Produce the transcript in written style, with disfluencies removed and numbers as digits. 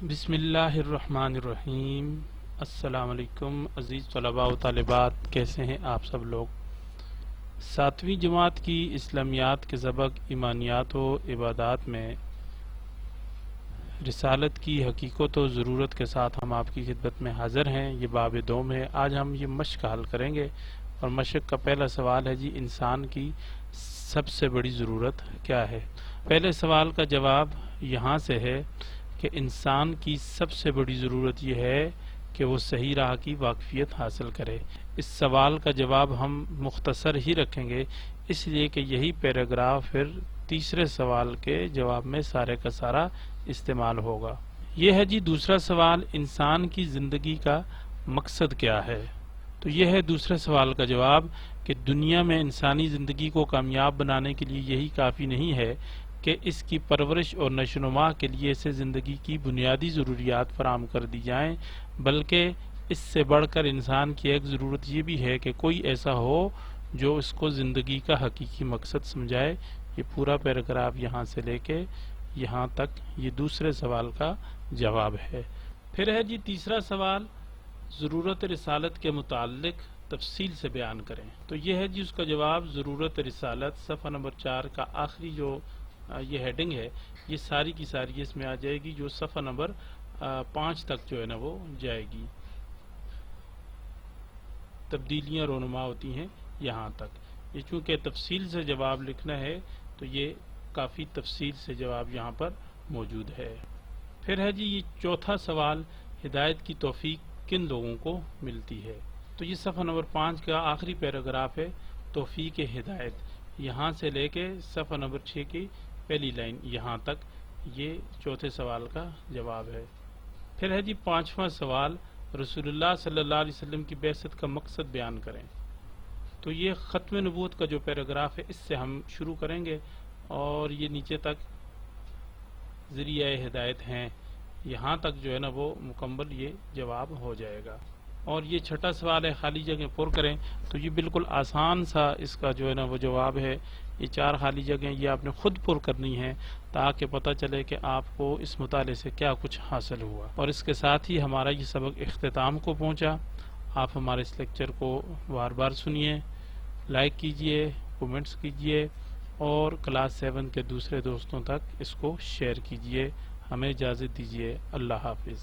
بسم اللہ الرحمن الرحیم۔ السلام علیکم عزیز طلباء و طالبات، کیسے ہیں آپ سب لوگ؟ 7ویں جماعت کی اسلامیات کے سبق ایمانیات و عبادات میں رسالت کی حقیقت و ضرورت کے ساتھ ہم آپ کی خدمت میں حاضر ہیں۔ یہ باب دوم ہے۔ آج ہم یہ مشق حل کریں گے اور مشق کا پہلا سوال ہے جی انسان کی سب سے بڑی ضرورت کیا ہے؟ پہلے سوال کا جواب یہاں سے ہے کہ انسان کی سب سے بڑی ضرورت یہ ہے کہ وہ صحیح راہ کی واقفیت حاصل کرے۔ اس سوال کا جواب ہم مختصر ہی رکھیں گے، اس لیے کہ یہی پیراگراف پھر تیسرے سوال کے جواب میں سارے کا سارا استعمال ہوگا۔ یہ ہے جی دوسرا سوال، انسان کی زندگی کا مقصد کیا ہے؟ تو یہ ہے دوسرے سوال کا جواب کہ دنیا میں انسانی زندگی کو کامیاب بنانے کے لیے یہی کافی نہیں ہے کہ اس کی پرورش اور نشو و نما کے لیے اسے زندگی کی بنیادی ضروریات فراہم کر دی جائیں، بلکہ اس سے بڑھ کر انسان کی ایک ضرورت یہ بھی ہے کہ کوئی ایسا ہو جو اس کو زندگی کا حقیقی مقصد سمجھائے۔ یہ پورا پیراگراف یہاں سے لے کے یہاں تک یہ دوسرے سوال کا جواب ہے۔ پھر ہے جی تیسرا سوال، ضرورت رسالت کے متعلق تفصیل سے بیان کریں۔ تو یہ ہے جی اس کا جواب، ضرورت رسالت صفحہ نمبر 4 کا آخری جو یہ ہیڈنگ ہے، یہ ساری کی ساری اس میں آ جائے گی، جو صفحہ نمبر 5 تک جو ہے نا وہ جائے گی۔ تبدیلیاں رونما ہوتی ہیں یہاں تک۔ یہ چونکہ تفصیل سے جواب لکھنا ہے تو یہ کافی تفصیل سے جواب یہاں پر موجود ہے۔ پھر ہے جی یہ چوتھا سوال، ہدایت کی توفیق کن لوگوں کو ملتی ہے؟ تو یہ صفحہ نمبر 5 کا آخری پیراگراف ہے، توفیق ہدایت، یہاں سے لے کے صفحہ نمبر 6 کی پہلی لائن یہاں تک یہ چوتھے سوال کا جواب ہے۔ پھر ہے جی پانچواں سوال، رسول اللہ صلی اللہ علیہ وسلم کی بعثت کا مقصد بیان کریں۔ تو یہ ختم نبوت کا جو پیراگراف ہے اس سے ہم شروع کریں گے اور یہ نیچے تک ذریعہ ہدایت ہیں، یہاں تک جو ہے نا وہ مکمل یہ جواب ہو جائے گا۔ اور یہ چھٹا سوال ہے، خالی جگہیں پر کریں۔ تو یہ بالکل آسان سا اس کا جو ہے نا وہ جواب ہے، یہ 4 خالی جگہیں یہ آپ نے خود پر کرنی ہیں تاکہ پتہ چلے کہ آپ کو اس مطالعے سے کیا کچھ حاصل ہوا۔ اور اس کے ساتھ ہی ہمارا یہ سبق اختتام کو پہنچا۔ آپ ہمارے اس لیکچر کو بار بار سنیے، لائک کیجئے، کومنٹس کیجئے اور کلاس 7 کے دوسرے دوستوں تک اس کو شیئر کیجئے۔ ہمیں اجازت دیجئے، اللہ حافظ۔